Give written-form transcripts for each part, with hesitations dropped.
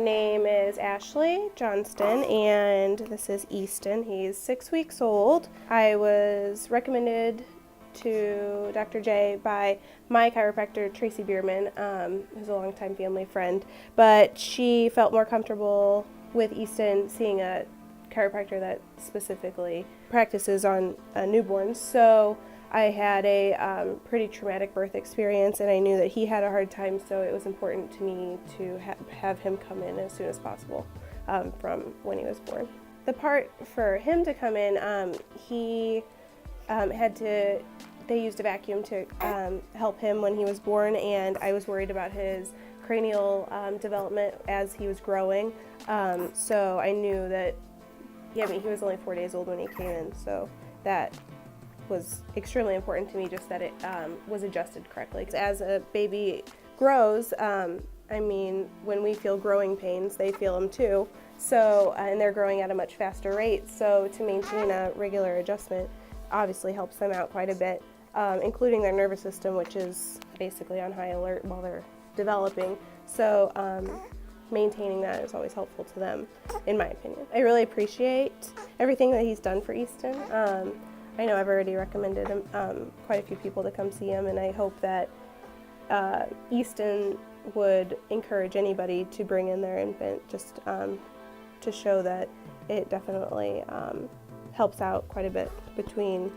name is Ashley Johnston, and this is Easton. He's 6 weeks old. I was recommended to Dr. J by my chiropractor, Tracy Bierman, who's a longtime family friend, but she felt more comfortable with Easton seeing a chiropractor that specifically practices on newborns. So I had a pretty traumatic birth experience, and I knew that he had a hard time, so it was important to me to have him come in as soon as possible from when he was born. The part for him to come in, he they used a vacuum to help him when he was born, and I was worried about his cranial development as he was growing. So I knew that, he was only 4 days old when he came in, so that was extremely important to me, just that it was adjusted correctly. As a baby grows, when we feel growing pains, they feel them too. So, and they're growing at a much faster rate, so to maintain a regular adjustment obviously helps them out quite a bit, including their nervous system, which is basically on high alert while they're developing. So maintaining that is always helpful to them, in my opinion. I really appreciate everything that he's done for Easton. I know I've already recommended him, quite a few people to come see him, and I hope that Easton would encourage anybody to bring in their infant, just to show that it definitely helps out quite a bit between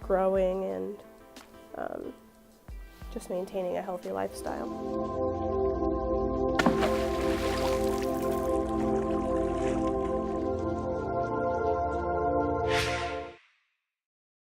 growing and just maintaining a healthy lifestyle.